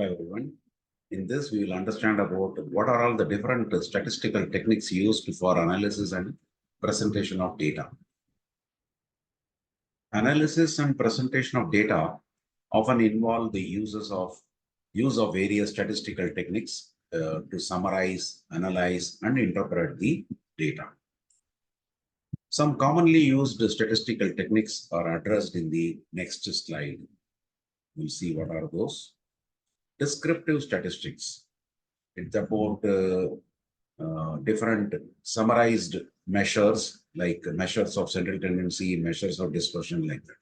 Hello everyone. In this, we will understand about what are all the different statistical techniques used for analysis and presentation of data. Analysis and presentation of data often involve the use of various statistical techniques to summarize, analyze, and interpret the data. Some commonly used statistical techniques are addressed in the next slide. We'll see what are those. Descriptive statistics. It's about different summarized measures like measures of central tendency, measures of dispersion, like that.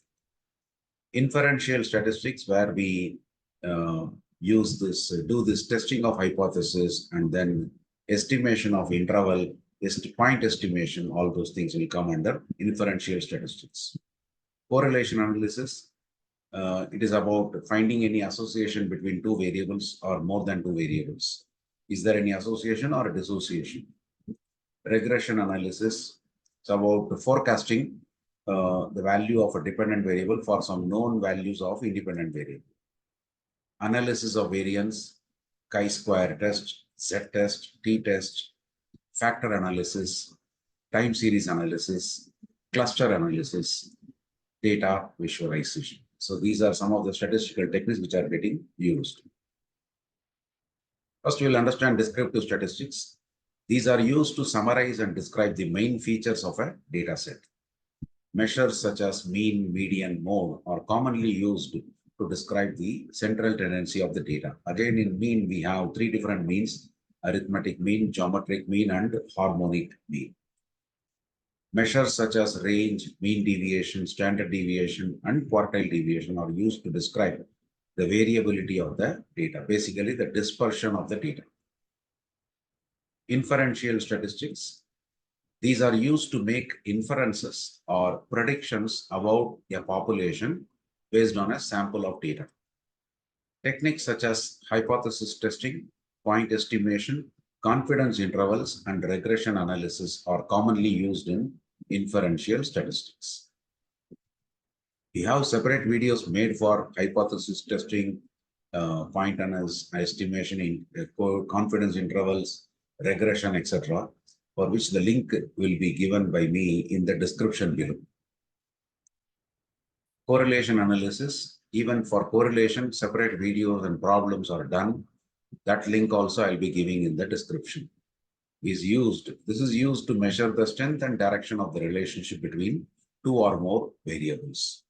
Inferential statistics, where we do this testing of hypothesis and then estimation of interval, point estimation, all those things will come under inferential statistics. Correlation analysis. It is about finding any association between two variables or more than two variables. Is there any association or dissociation? Regression analysis. It's about forecasting the value of a dependent variable for some known values of independent variable. Analysis of variance, chi-square test, z-test, t-test, factor analysis, time series analysis, cluster analysis, data visualization. So these are some of the statistical techniques which are getting used. First, we'll understand descriptive statistics. These are used to summarize and describe the main features of a data set. Measures such as mean, median, mode are commonly used to describe the central tendency of the data. Again, in mean, we have three different means: arithmetic mean, geometric mean, and harmonic mean. Measures such as range, mean deviation, standard deviation, and quartile deviation are used to describe the variability of the data, basically the dispersion of the data. Inferential statistics. These are used to make inferences or predictions about a population based on a sample of data. Techniques such as hypothesis testing, point estimation, confidence intervals, and regression analysis are commonly used in inferential statistics. We have separate videos made for hypothesis testing, point estimation, confidence intervals, regression, etc., for which the link will be given by me in the description below. Correlation analysis. Even for correlation, separate videos and problems are done. That link also I'll be giving in the description. This is used to measure the strength and direction of the relationship between two or more variables.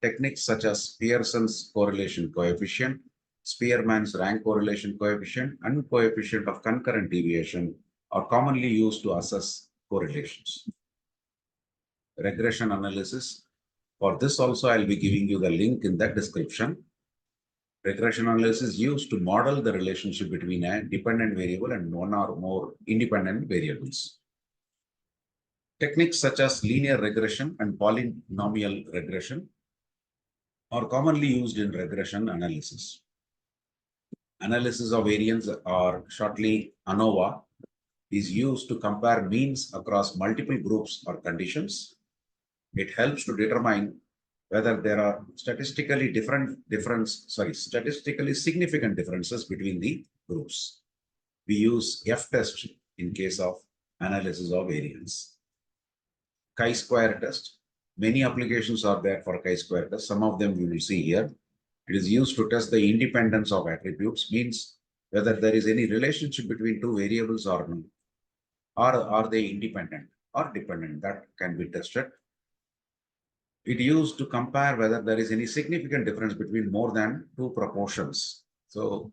Techniques such as Pearson's correlation coefficient, Spearman's rank correlation coefficient, and coefficient of concurrent deviation are commonly used to assess correlations. Regression analysis. For this also, I'll be giving you the link in the description. Regression analysis is used to model the relationship between a dependent variable and one or more independent variables. Techniques such as linear regression and polynomial regression are commonly used in regression analysis. Analysis of variance, or shortly ANOVA, is used to compare means across multiple groups or conditions. It helps to determine whether there are statistically significant differences between the groups. We use F-test in case of analysis of variance. Chi-square test. Many applications are there for chi-square test. Some of them you will see here. It is used to test the independence of attributes, means whether there is any relationship between two variables or not. Or are they independent or dependent? That can be tested. It used to compare whether there is any significant difference between more than two proportions. So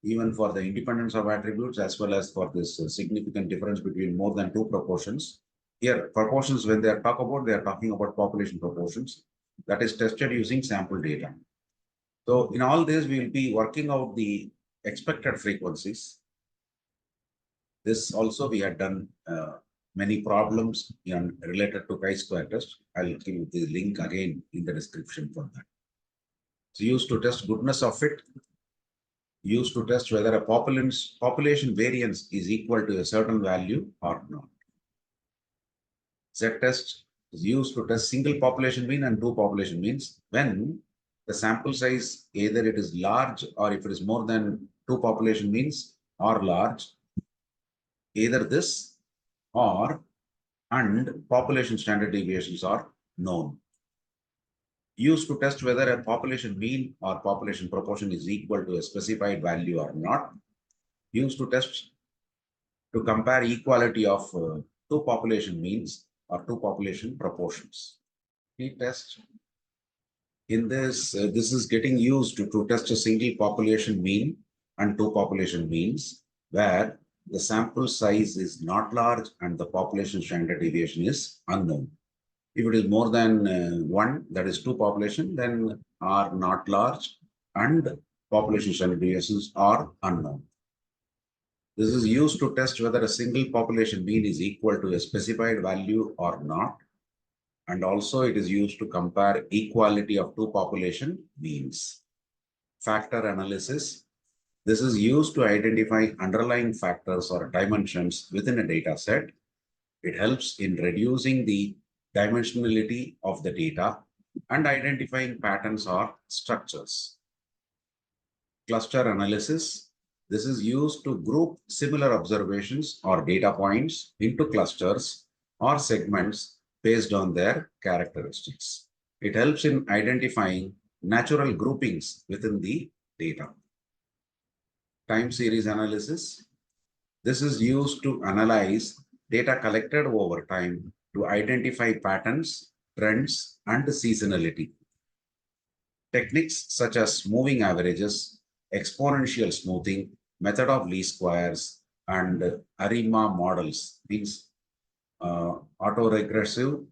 even for the independence of attributes as well as for this significant difference between more than two proportions. Here, proportions, when they are talking about population proportions, that is tested using sample data. So in all this, we will be working out the expected frequencies. This also we had done many problems related to chi-square test. I'll give the link again in the description for that. So used to test goodness of fit, used to test whether a population variance is equal to a certain value or not. Z-test is used to test single population mean and two population means when the sample size, either it is large or if it is more than 2 population means or large, either this or and population standard deviations are known. Used to test whether a population mean or population proportion is equal to a specified value or not. Used to test to compare equality of two population means or two population proportions. T-test. In this, this is getting used to test a single population mean and two population means, where the sample size is not large and the population standard deviation is unknown. If it is more than one, that is two population, then are not large and population standard deviations are unknown. This is used to test whether a single population mean is equal to a specified value or not. And also it is used to compare equality of two population means. Factor analysis. This is used to identify underlying factors or dimensions within a data set. It helps in reducing the dimensionality of the data and identifying patterns or structures. Cluster analysis. This is used to group similar observations or data points into clusters or segments based on their characteristics. It helps in identifying natural groupings within the data. Time series analysis. This is used to analyze data collected over time to identify patterns, trends, and seasonality. Techniques such as moving averages, exponential smoothing, method of least squares, and Aprameyaa models, these autoregressive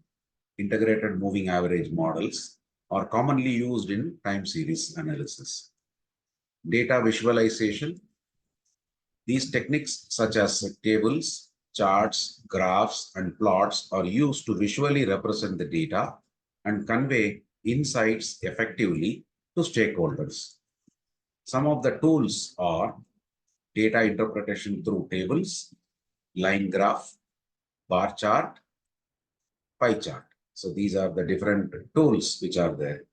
integrated moving average models are commonly used in time series analysis. Data visualization. These techniques such as tables, charts, graphs, and plots are used to visually represent the data and convey insights effectively to stakeholders. Some of the tools are data interpretation through tables, line graph, bar chart, pie chart. So these are the different tools which are there.